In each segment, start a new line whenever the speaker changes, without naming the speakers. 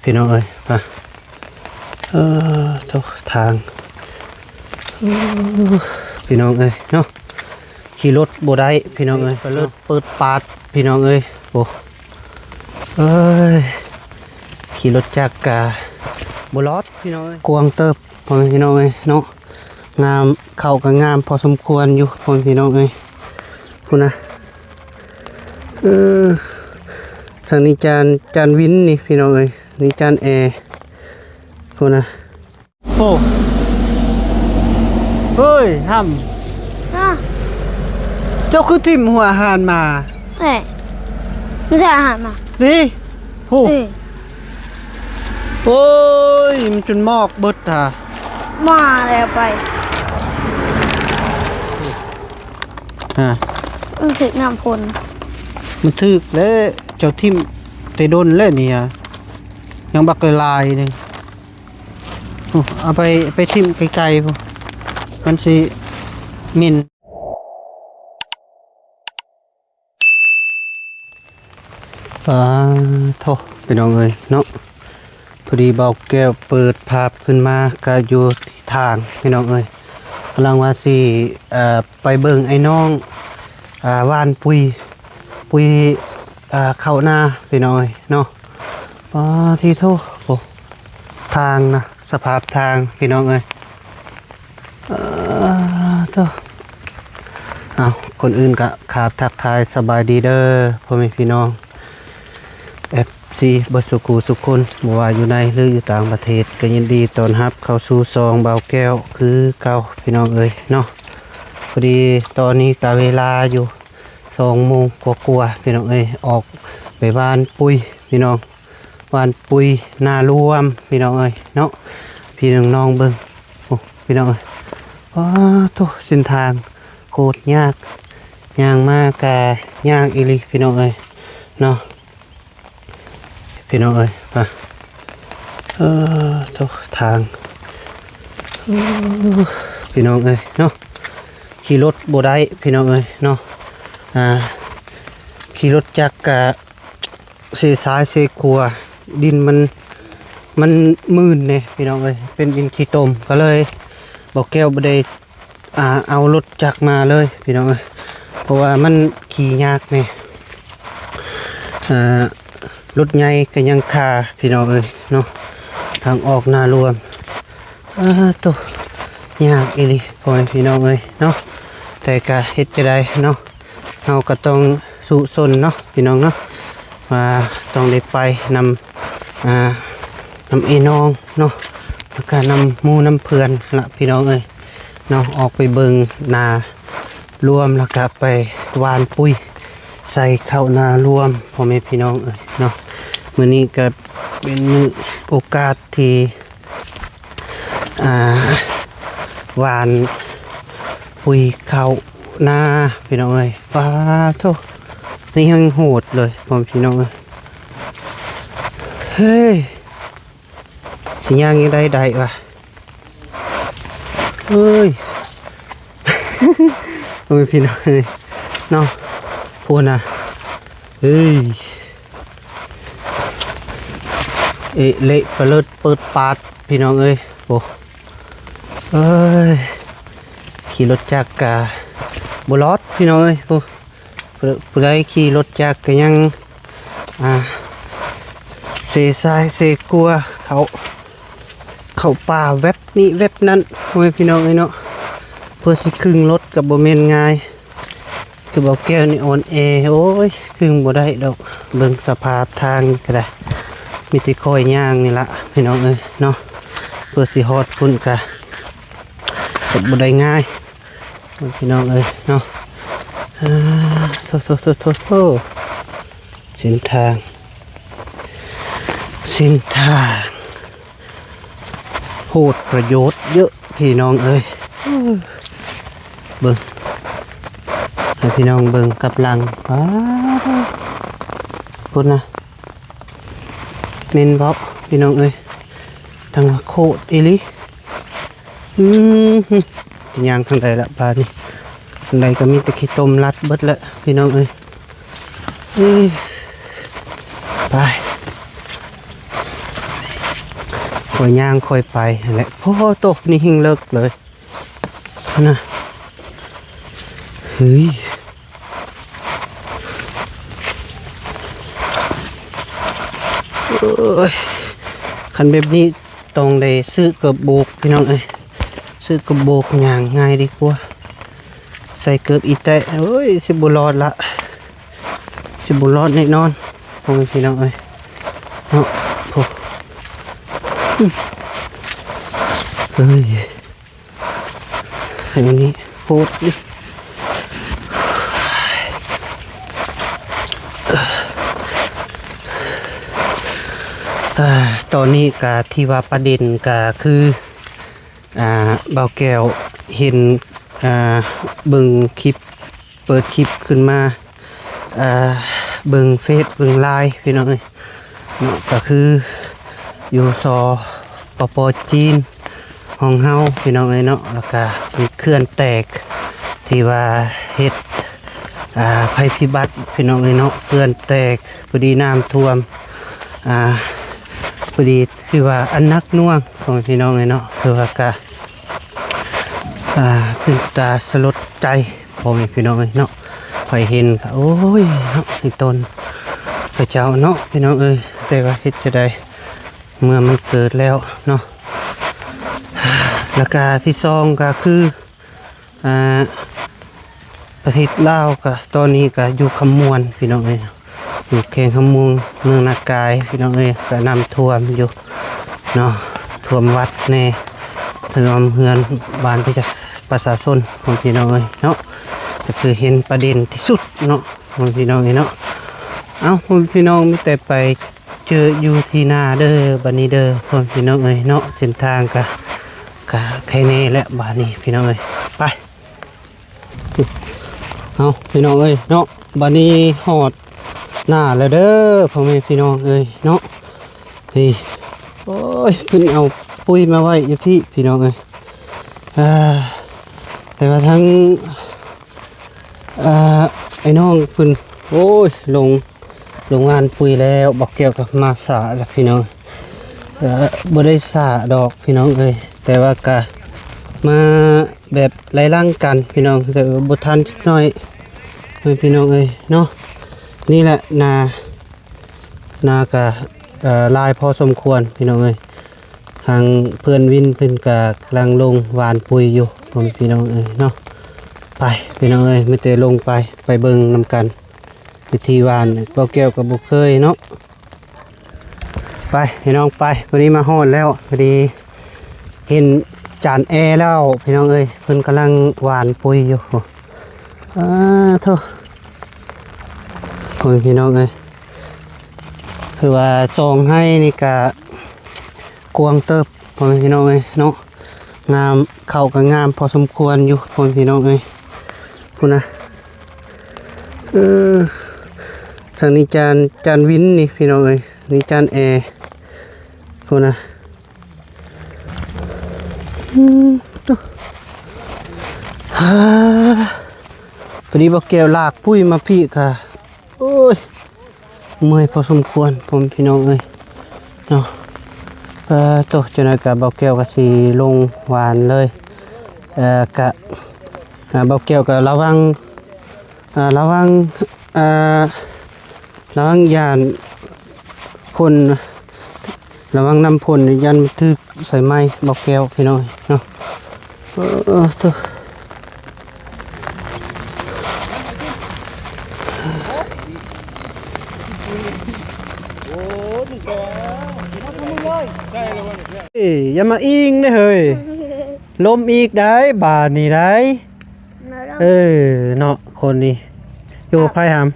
พี่น้องเอ้ยมาทุกทางพี่น้องเอ้ยเนาะขี่รถบ่ได้พี่น้องเอ้ยก็เลิศเปิดปาดพี่น้องเอ้ยโอ้เอ้ยขี่รถจักรบ่รอดพี่น้องเอ้ยกวางเติบพ่อแม่พี่น้องเอ้ยเนาะงามเข้ากับงามพอสมควรอยู่พ่อแม่พี่น้องเอ้ยพูดนะทางนี้จานวินนี่พี่น้องเอ้ยนี่จานแอร์พูดนะโอ้เฮ้ยทำเจ้าคือทิมหัวอาหารมา
ไม่ใช่อาหารมา
ดิโอ้โอ้ยมันจนมอกเบิดท่า
มาแล้วไปมันถึกน้ำพล
มันถึกแล้วเจ้าทิมเตโดนแล้วเนี่ยยังบักลายนึงเอาไปทิมไกลๆพวกมันสิมินโทษไปน้องเอ้ยเนาะพอดีเบาแก้วเปิดภาพขึ้นมาก็อยู่ที่ทางพี่น้องเอ้ยกำลังว่าสิไปเบิ่งไอ้น้องว่านปุยเข้าหน้าพี่น้องเอ้ยเนาะที่โทษโอ้ทางนะสภาพทางพี่น้องเอ้ยเอาคนอื่นก็ขาบทักทายสบายดีเด้อพ่อแม่พี่น้องFC เบิดสุขสุขคนบ่ว่าอยู่ในหรืออยู่ต่างประเทศก็ยินดีต้อนรับเข้าสู่ซองเบาแก้วคือเก่าพี่น้องเอ้ยเนาะพอดีตอนนี้ก็เวลาอยู่2 โมงกว่าๆพี่น้องเอ้ยออกไปบ้านปุยพี่น้องบ้านปุยนารวมพี่น้องเอ้ยเนาะพี่น้องเบิ่งโอ้พี่น้องเอ้ยโตเส้นทางโคตรยากมากกะยากอีหลีพี่น้องเอ้ยเนาะพี่น้องเอ้ยมาทุกทางพี่น้องเอ้ยเนาะขี่รถบ่ได้พี่น้องเอ้ยเนาะขี่รถจักรเสซ้ายเสขวาดินมันมืนเนี่ยพี่น้องเอ้ยเป็นดินขี้ตมก็เลยบอกแก้วบ่ได้เอารถจักรมาเลยพี่น้องเอ้ยเพราะว่ามันขี่ยากเนี่ยรถใหญ่ก็ยังคาพี่น้องเอ้ยเนาะทางออกนารวมตัวยากอีหลีพ่อแม่พี่น้องเอ้ยเนาะแต่ก็เฮ็ดจะได้เนาะเราก็ต้องสู้สนเนาะพี่น้องเนาะมาต้องได้ไปนำไอ้น้องเนาะแล้วก็นำหมู่นำเพื่อนละพี่น้องเอ้ยเนาะออกไปเบิ่งนารวมแล้วก็ไปหว่านปุ๋ยใส่เข้านารวมพ่อแม่พี่น้องเอ้ยเนาะมื้อนี้ก็เป็นโอกาสที่หวานปุ๋ยเข้านาพี่น้องเอ้ยว้าโธ่นี่ยังโหดเลยพ่อแม่พี่น้องเอ้ยเฮ้ยสิย่างยังได้วะเฮ้ยพ่อแม่พี่น้องเอ้ยเนาะพูดนะเฮ้ยเละไปเลิศเปิดปาดพี่น้องเอ้ยโอ้เอ้ยขี่รถจักรบลอดพี่น้องเอ้ยผู้ใดขี่รถจักรก็ยังเสซ้ายเสกลัวเขาป่าเว็บนี้เว็บนั้นโอ้ยพี่น้องเอ้ยเนาะเพื่อสิครึ่งรถกับบ่แม่นง่ายคือบอกแก้วนี่อ่อนแอโอ้ยครึ่งบ่ได้ดอกเบิ่งสภาพทางก็ได้มีแต่คอยย่างนี่ละพี่น้องเอ้ยเนาะเพื่อสิฮอดพุ่นกะบ่ได้ง่ายพี่น้องเอ้ยเนาะโทเส้นทางโหดประโยชน์เยอะพี่น้องเอ้ยเบิ่งให้พี่น้องเบิ่งกับหลังพุ่นนะเมนบอกพี่น้องเอ้ยทางโคตรอีลิยางทางใดละปลานี่ทางใดก็มีแต่ขี้ต้มรัดเบิดละพี่น้องเอ้ยไป ค่อยย่างค่อยไปนั่นแหละโอ้ตกนี่หิงเลิกเลยนะเฮ้ยเอ้ยคันแบบนี้ต้องได้ซื้อเกือบโบกพี่น้องเอ้ยซื้อเกือบโบกย่างง่ายดีกว่าใส่เกือบอีแตะเอ้ยสิบุรอดละสิบุรอดแน่นอนพวกพี่น้องเอ้ยเนาะพวกเฮ้ยใส่อันนี้โคตรตอนนี้กะที่ว่าประเด็นกะคือเบาแก้วเห็นเบิ่งคลิปเปิดคลิปขึ้นมาเบิ่งเฟซเบิ่งไลน์พี่น้องเอ้ยเนาะก็คืออยู่ปปจีนของเฮาพี่น้องเอ้ยเนาะแล้วก็มีเคลื่อนแตกที่ว่าเฮ็ดภัยพิบัติพี่น้องเอ้ยเนาะเคลื่อนแตกพอดีน้ำท่วมพอดีคือว่าอันนักหน่วงของพี่น้องเอ้ยเนาะคือว่ากะเป็นตาสลดใจพ่อแม่พี่น้องเอ้ยเนาะคอยเห็นก็โอ้ยเนาะในตนพระเจ้าเนาะพี่น้องเอ้ยแต่ว่าเฮ็ดจะได้เมื่อมันเกิดแล้วเนาะแล้วก็ที่สองก็คือประเทศลาวก็ตอนนี้ก็อยู่คำมวนพี่น้องเอ้ยอยู่แข่งคำมวงเมืองนากายพี่น้องเอ้ยก็น้ำท่วมอยู่เนาะท่วมวัดแน่ท่วมเฮือนบ้านประชาชนของพี่น้องเอ้ยเนาะก็คือเห็นประเด็นที่สุดเนาะของพี่น้องเอ้ยเนาะเอาพี่น้องมีแต่ไปเจออยู่ที่หน้าเด้อบัดนี้เด้อของพี่น้องเอ้ยเนาะเส้นทางก็ใครแน่และบัดนี้พี่น้องเอ้ยไปเอาพี่น้องเอ้ยเนาะบัดนี้ฮอดหน้าแล้วเด้อพ่อแม่พี่น้องเอ้ยเนาะพี่โอ้ยขึ้นเอาปุ้ยมาไว้อยู่พี่น้องเอ้ยแต่ว่าทั้งไอ้น้องเพิ่นโอ้ยลงงานปุ้ยแล้วบอกเกี่ยวกับมาสาแล้วพี่น้องบ่ได้สาดอกพี่น้องเอ้ยแต่ว่ากะมาแบบไล่ล่างกันพี่น้องแต่บ่ทันน้อยพี่น้องเอ้ยเนาะนี่แหละนากะลายพอสมควรพี่น้องเอ้ยทางเพื่อนวินเพิ่นกะกำลังลงหวานปุยอยู่ผมพี่น้องเอ้ยเนาะไปพี่น้องเอ้ยไม่เตะลงไปเบิ่งนำกันวิธีหวานเปาแก้วกับบุกเคยเนาะไปพี่น้องไปวันนี้มาฮอดแล้วพอดีเห็นจานแอร์แล้วพี่น้องเอ้ยเพิ่นกำลังหวานปุยอยู่โธ่โอ้ยพี่น้องเอ้ยคือว่าซองให้นี่กะกวงเติบพ่อแม่พี่น้องเอ้ยเนาะงามเข้ากับงามพอสมควรอยู่พ่อแม่พี่น้องเอ้ยพูดนะทางนี้จานวินนี่พี่น้องเอ้ยนี่จานแอร์พูดนะพอดีบอกแก้วลากปุ้ยมาพี่ค่ะโอ้ยเมื่อยพอสมควรผมพี่น้องเอ้ยเนาะโตจนกับเบาแก้วก็สีลงหวานเลยกะเบาแก้วก็ระวังยานพ่นระวังน้ำพ่นยันทึกใส่ไม้เบาแก้วพี่น้องเนาะโตอย่ามาอิงได้เฮ้ยลมอีกได้บาดนี่ได้เนาะคนนี้อยู่กับไพ่หาม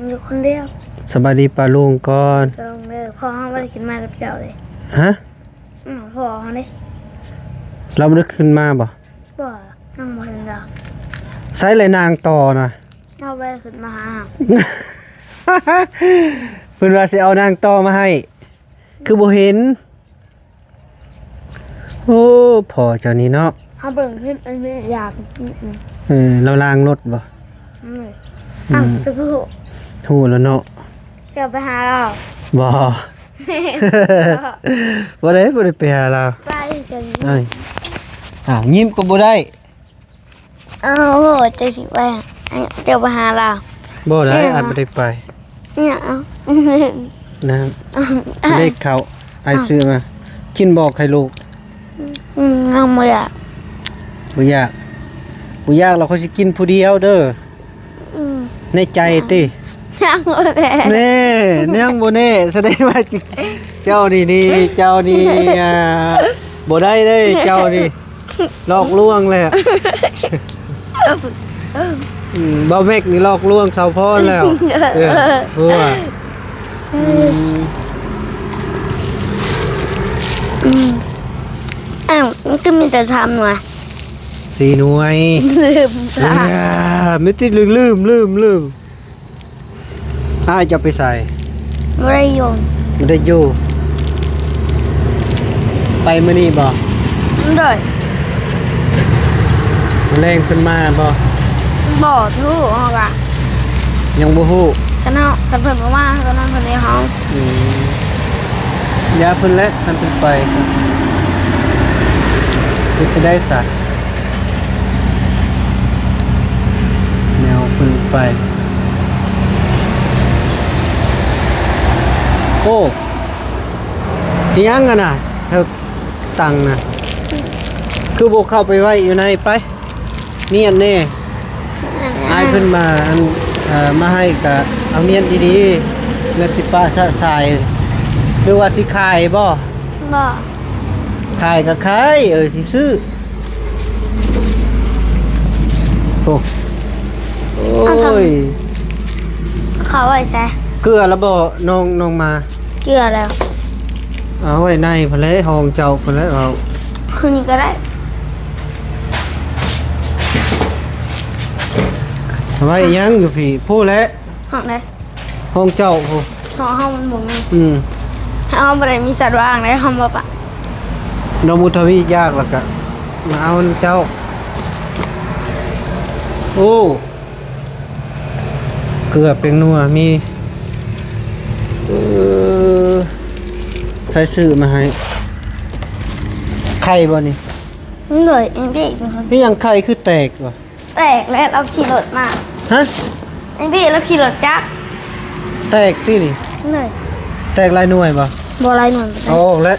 อยู่คนเดียว
สบายดีปลาลุงก่อน
ตรงเลยพ่อเขาไม่ได้กินมากับเจ้าเลย
ฮะ
พ่อเขาเนี่ย
เราไม่ได้ขึ้นมาบ่
นั่งมาเห็นดอก
ใช้เลยนางต่อนะ
เอาไปขึ้นมาหา
เพื่อนว่าจะเอานางต่อมาให้คือบ่เห็นโอ้พอเจ้านี้เนาะ
เขาเบิ่งขึ้นอันนี้อยาก
เราล้างรถบ่
จะพูด
ถูกแล้วเนาะ
จะไปหาเรา
บ่ บ่ได้ไปหาเรา
ไปจะ
เอ้ยยิ้มก็บ่ได้
เอาโหจะสิไปเดี๋ยวไปหาเรา
บ่ได้อาจบ่ได้ไป
เนี่ยเอา
นะได้ข้าวไอ้ซื้อมากินบอกให้ลูก
เอามาอ่ะ
บ่อยากเราเขาสิกินผู้เดียวเด้อในใจติ
นั่งเลย
แน่ยังบ่แน่แสดงว่าเจ้านี่เจ้านี่บ่ได้เด้เจ้านี่หลอกลวงแหละบ่แม็กนี่หลอกลวงสาวพรแล้วหัว
อ้าวมันก็มีแต่ทำว่ะ
4 หน่วย
ลืมตา
ไม่ติดลืมอ้ายจะไปใส่
ไม่ได้โยน
บ่ได้อยู่ไปมื้อนี้บ่
เลย
แรงขึ้นมาบ่
บ่ทู่ออกอ่ะ
ยังบ่ฮู้
กันเอากันเพิ่นมากันนอนคนในห้อง
ยาเพิ่นและมันเพิ่นไปจะได้ซะแนวเพิ่นไปโอ้ที่ยังกันน่ะแถวตังน่ะคือบ่เข้าไปไว้อยู่ในไปเนียนแน่อายเพิ่นมาอันมาให้ก็เอาเนียนดีๆแม่สิป้าสะสายหรือว่าสิขายบ่
บ่
ขายก็ขายสิซื้อโอ้ย
เขาไว้แซ่
เกลือแล้วบ่น้องมา
เกลือแล้ว
เอาไว้ในพะเลห้องเจ้าพะเลเอา
คืนนี้ก็ได้
ไว้ยังอยู่พี่ผู้และ
ห้องไหน
ห้องเจ้าผู้
ห้องมันบ่มี
อืม
ห้องบ่ได้มีสัตว์ว่างได้ห้องบ่ปะ
น้องมุทวียากแล้วก็มาเอาเจ้าโอ้เกลือเป็นนัวมีใครซื้อมาให้ไข่บ่นี่
นี่เลยเอ็นพี่เป็นคน
นี่ยังไข่คือแตกวะ
แตกแล้วเราขี่รถมา
ฮะ
เอ็นพี่เราขี่รถจักร
แตกที่นี่
นี่เลย
แตกหลายหน่วยบ่
บ่ไรหน่วยไป
เอาออกแล้ว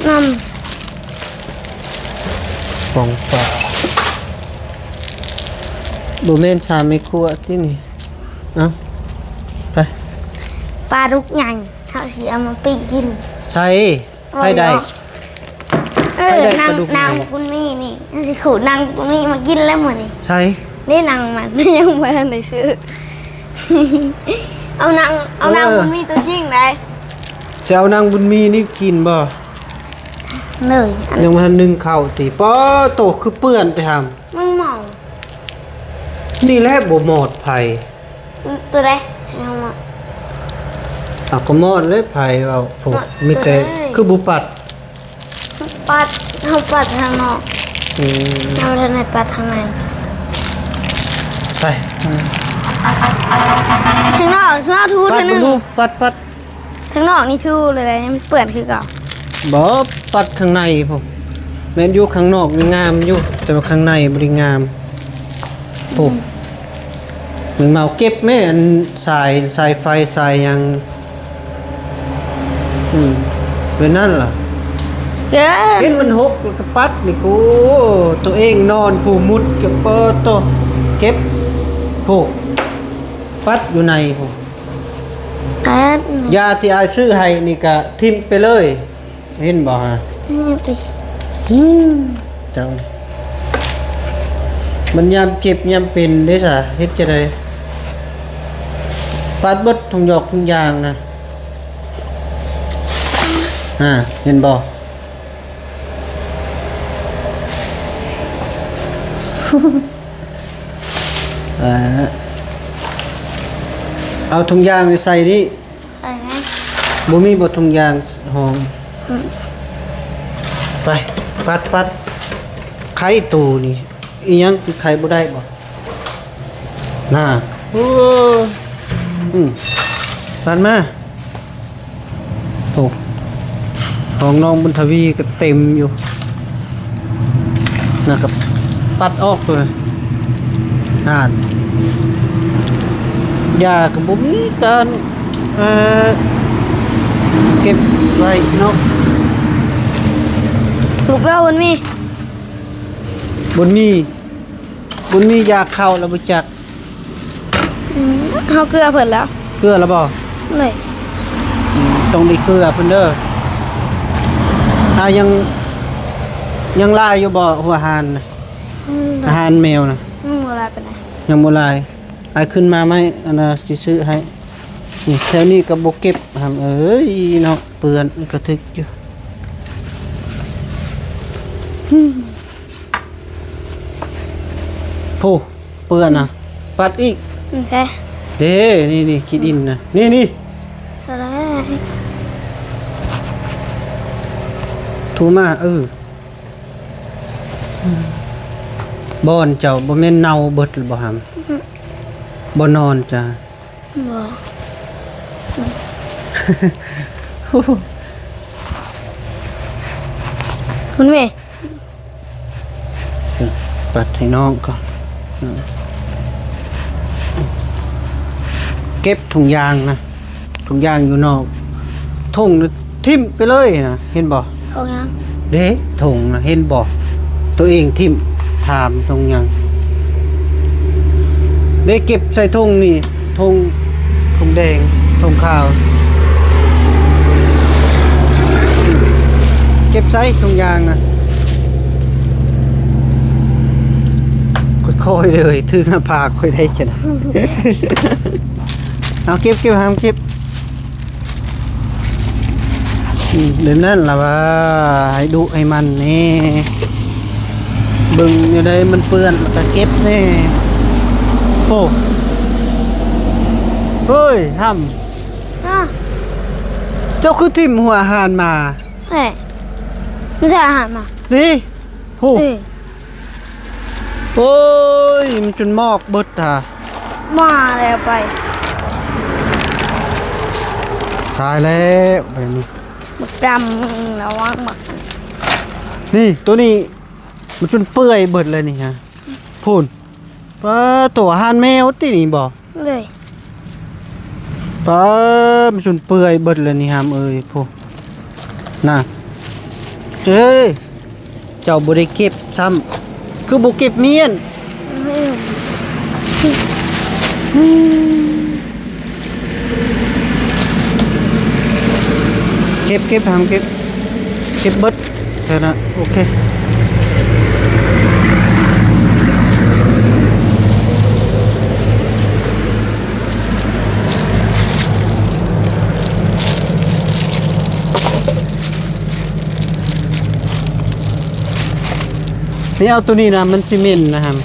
นั่น
ฟองปลาบ่แม่น3ไม้ครัวที่นี่เอาไป
ปลาดุกใหญ่เขาสิเอามาปิ้งกิน
ใส่ให้ได้ ให้ได้
นาง
ปลาดุกใหญ่
นางกุนมี่นี่นั่นสิขู่นางกุนมี่มากินแล้วหมดนี่
ใส่
นี่นางมัน ยังไม่ทันได้ซื้อ เอานางกุนมี่ตัวจริงได้
จะเอานางบุญมีนี่กินบ่
เลยอัน
ยังบ่ทันนึ่งข้าวติป้อโตคือเปื้อนแต่หำ
มันเมา
นี่แหละบ่หมอดไผ
ตัวใดเอามา
เอาก็หมอดเลยไผเอาโอ้
หมอด
มีแต่
เอ้ย
คือบ่ปัด
ปัดเอาปัดทางนอก
อืม
เอาทางไหนปัดทางใน
ไป
ทางนอกช่วยทู
ปัด
ทางนึง
ดูปัด
ทางนอกนี่ทูเลยนะยังเปื่อนคือเก่า
บ่ปัดข้างในผมแม่นอยู่ข้างนอกนี่งามอยู่แต่ว่าข้างในบ่ได้งามโอ้มึงมาเอาเก็บแม่อันสายไฟสายหยังเป็นนั่นล่ะ
เกิ
เห็
น
นมันหกแล้วก็ปัดนี่กูตัวเองนอนผู้มุดกับเปิดโตเก็บโหปัดอยู่ในผม
เกิน
ยาที่อายซื้อให้นี่ก็ทิ่มไปเลยเห็นบ่ฮะ
นี่ไป
จังมันยามเจ็บยามเป็นเด้ซะเฮ็ดจะได้ปัดเบิดทุกหยอกทุกอย่างนะเห็นบ่ ละเอาถุงยางไปใส่นี่
ไปไหม
บ่มีบ่ถุงยางหอมไปปัดไข่ตูนี่อีหยังคือไข่บ่ได้บ่น่าโอ้ ปันมาโอ้ของน้องบุญทวีก็เต็มอยู่นะครับปัดออกเลยอ่านยากับบุมีการเก็บไว้เนาะ
ถูกแล้วมันมี
บุญมียาเข้าแล้วบ่จัก
เฮาเกลือเพิ่นแล้ว
เกลือแล้วบ่
เลย
ต้องมีเกลือเพิ่นเด้อยังลายอยู่บ่หัวหานน่ะอาหารแมวน่ะ
บ่ลายปานใด
ยังบ่ลายไอ้ขึ้นมาไหมอันน่ะสิซื้อให้นี่แถวนี้ก็บ่เก็บหำเอ้ยเนาะเปื้อนกระทึกอยู่โอ้เปื้อนน่ะปัดอีก
ใช่
เด้นี่ขี้ดินน่ะนี่
อะไร
ถูมาบ่อนเจ้าบ่แม่นเน่าเบิดหรือบ่หำบ่นอนจ้ะ
บ่คุณแม่
ปัดให้น้องก่อนเก็บถุงยางนะถุงยางอยู่นอกถุงน่ะทิ่มไปเลยนะเห็นบ่
เอายัง
เด้ถุงนะเห็นบ่ตัวเองทิ่มถามถุงยางได้เก็บใส่ถุงนี่ถุงแดงถุงขาวเก็บใส่ถุงยางนะค่อยๆเลยถึงหน้าผากค่อยได้จ้ะนะ เอาเก็บหามเก็บเดี๋ยวนั้นล่ะว่าให้ดุให้มันนี่เบิ่งอยู่ได้มันเปื้อนแล้วก็เก็บแน่โอ้เฮ้ยท
อ่ะ
ำเจ้าคือทิ่มหัวอาหารมา
เอ้ยไม่ใช่อาหารมา
นี่โอ้
เอ้ย
โอ้ยมันจนมอกเบิดท่า
มาแล้วไป
ตายแล้วแบบนี้
บักดำระวังบัก
นี่ตัวนี้มันจนเปื่อยเบิดเลยนี่ฮะพูนป้าตัวอาหารแมวตินี่บ่
เลย
ป้ามันจนเปื่อยเบิดเลยนี่ฮามเอ้ยพูน่ะเจ้ยเจ้าบ่ได้เก็บซ้ำคือบ่เก็บเมียนเก็บหามเก็บเบิดเท่านั้นโอเคนี่เอาตัวนี้นะมันซีเมนต์นะครับ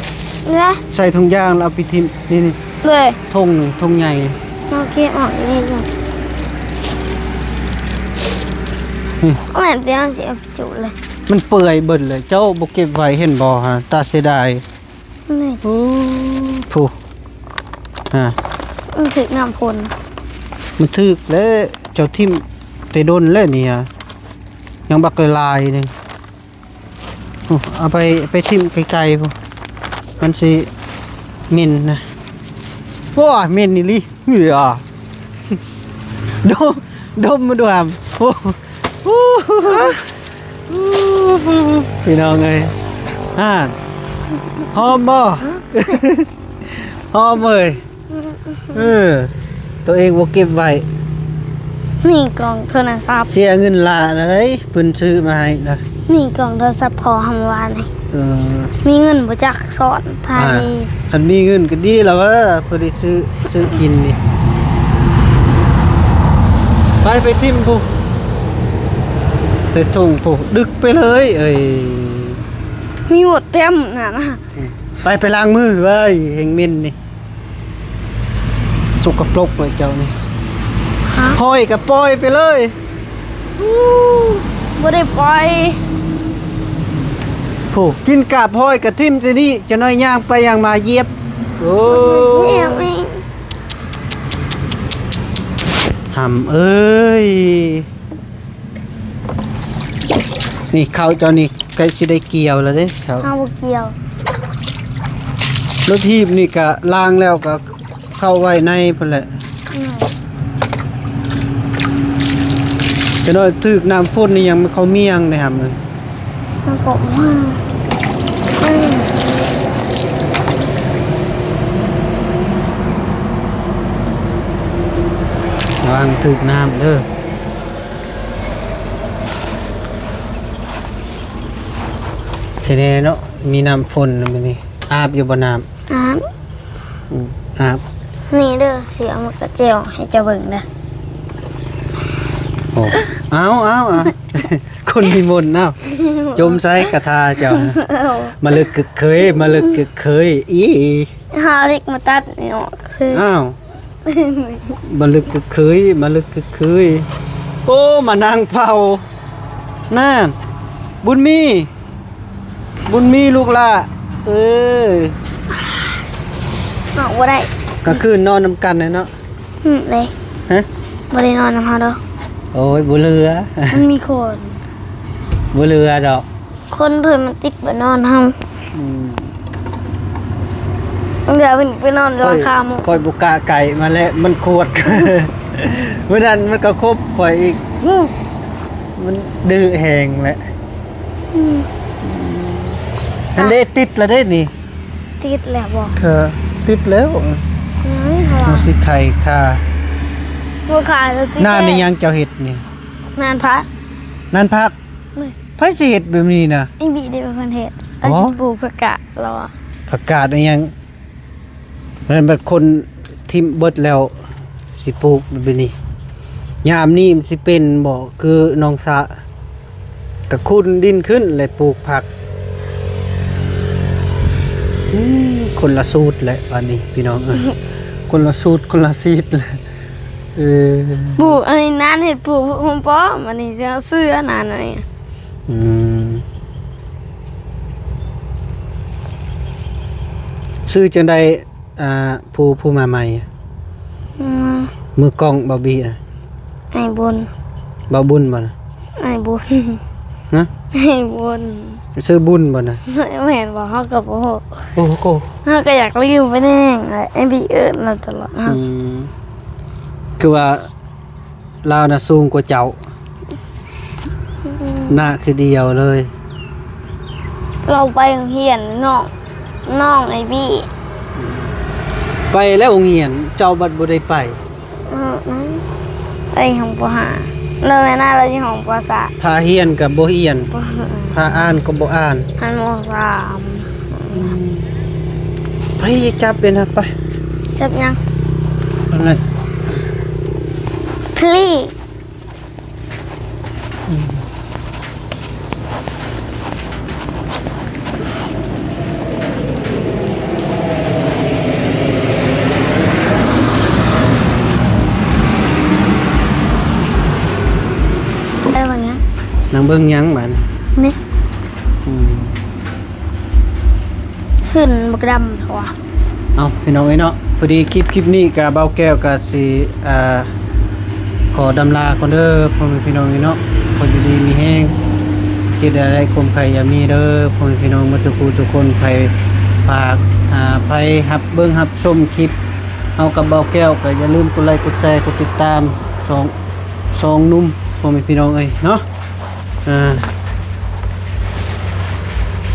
เลย
ใส่ถุงยางแล้วเอาไปทิ้งนี่
เลย
ทงนี่ทงใหญ่
เอาเก็บออกนี่ก่อนก็เหมือนเตี้ยเสียบจุเลย
มันเปื่อยเบิดเลยเจ้าบ่เก็บไว้เห็นบ่ฮะตาเสียดาย
นี่
โอ้ผู้ฮะ
มันถึงน้ำพล
มันถึกแล้วเจ้าทิ่มแต่โดนแล้วนี่ฮะยังบักลายนึงโอ้เอาไปทิ่มไกลๆพุ่นมันสิเหม็นนะว้าเหม็นนี่ลิเหือ ดมมาด้วยอ่ะโอ้โหพี่น้องเอ้ยหอมบ่ หอมเอ้ยตัวเองบ่เก็บไว้
นี่กล่องโทรศัพท์
เสียเงินละอะไรเพิ่นซื้อมาให้นะ
นี่กล่องโทรศัพท์พอทำวานนี่
เออ
มีเงินบ่จักสอนไทย
คันมีเงินก็ดีแล้วว่าเพิ่นได้ซื้อกินนี่ไปทิ่มผู้ใส่ถุงผู้ดึกไปเลยเอ้ย
มีหมดเต็มน่ะนะ
ไปล้างมือเว้ยเฮงมินนี่สกปรกเลยเจ้านี่
ฮะ
ห้อยกับปล่อยไปเลย
บ่ได้ปล่อย
ผู้กินกาบห้อยกับทิ่มจะนี่จะน้อยย่างไปย่างมาเหยียบโอ้
เนี่ยไม่
หำเอ้ยนี่เขาเจ้านี่ใกล้สิได้เกี่ยวแล้วเด้เขา
ข้าวบ่เกี่ยว
รถทีบนี่ก็ล้างแล้วก็เข้าไว้ในพุ่นแหละ
อืม
จะน้อยถึกน้ำฝนนี่ยังเขาเมียงนะครับเลย
มันก็ว่าอืม
วางถึกน้ำเด้อแค่นี้เนาะมีน้ำฝนมันนี่อาบอยู่บ่น้
อ่า
ำอาบ
นี่เด้อสิเอามากระเจียวให้เจ้าเบิ่งเด้อ
โอ้เอา คนมีมนต์เนาะจมใส่กระทาเจ้ามาลึกกึกเคยมาลึกกึกเคยอี
หาเล็กมาตัดนี่ออกคือ
อ้าวมาลึกกึกเคยมาลึกกึกเคยโอ้มานั่งเผานั่นบุญมีลูกละเออ
ออกบ่ได้
ก็คืนนอนนำกันเลยเนาะ
เลย
ฮะ
บ่ได้นอนนำเฮาดอก
โอ้ยบ่เรือ
มันมีคน
บ่เรือดอก
คนเพิ่นมันติดบ่นอนเฮา
อืม
เดี๋ยวไปนอนรอคาม
คอยบุกะไก่มาแล้วมันขวด เมื่อนั้นมันก็ครบข่อยอีกมันดื้อแหงแหละอันนี้ติดแล้วได้นี่
ติดแล้วบ่
ค่ะติดแล้ว
เฮา
มูสิไข่ค่ะ
บ่ขายแล้วติด
หน้านี่ยังเจ้าเห็ดนี่
นานพระ
นั่นพัก
ไม่
ไผสิเฮ็ดแบบนี้น่ะ
ไอ้บีได้เป็นคนเฮ็ด
อ๋อ
ปลูกผักกาดรอ
ประกาศอีหยังมันเป็นคนทิมเบิดแล้วสิปลูกแบบนี้ยามนี้มันสิเป็นบ่คือน้องสะก็ขุดดินขึ้นแล้วปลูกผักคนละสูตรแหละอันนี้พี่น้องคนละสูตรคนละซีดแหละเออ
ปลูกอันนี้นานเฮ็ดปลูกผมป้อมอันนี้จะเอาเสื้อนานอันนี้
อืมซื้อจังไดผู้มาใหม่
อืม
มือกล้องบาบี้น่ะ
ไอ้บุญ
บ่บุญบ่น่ะ
ไอ้บุญ
ฮะ
ไอ้บุญ
ซื้อบุญบ่น่ะ
ไม่เห็นบอกเขากับโอ้โห
โอ้โห
เขาก็อยากรีบไปแน่งไอ้บีเอิญเราตลอด
อืมคือว่าลาวน่ะสูงกว่าเจ้าหน้าคือเดียวเลย
เราไปโรงเรียนน้องไอ้บี้
ไปแล้วโรงเรียนเจ้าบัดบ่ได้ไป
นะไปของปหาเราไม่น่าเราที่ของปสาม
พาเฮียนก็บ่เฮียนพาอ่านก็บ่อ่าน
หันมสาม
ไปจับเป็นครับไป
จับยัง
นั่นแหละ
คลี่ ได้บ้างยัง
นางเบิ่งหยังบัด
นี่
อืม
ขึ้นบักดำถั่ว
เอาพี่น้องเอ้ยเนาะพอดีคลิปนี้กับเบาแก้วกับสิขอดำลาก่อนเด้อพ่อแม่พี่น้องเอ้ยเนาะคนอยู่ดีมีแห้งคิดอะไรคมภัยอย่ามีเด้อพ่อแม่พี่น้องมาสุขสุขคนภัยฝากภัยหับเบิ่งหับชมคลิปเอากับเบาแก้วก็อย่าลืมกดไลค์กดแชร์กดติดตามสองหนุ่มพ่อแม่พี่น้องเอ้ยเนาะ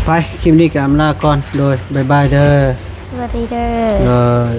ไปคลิปนี้ก็อำลาก่อนโดยบ๊ายบายเด้อ
สวัสดีเด้อ
เลย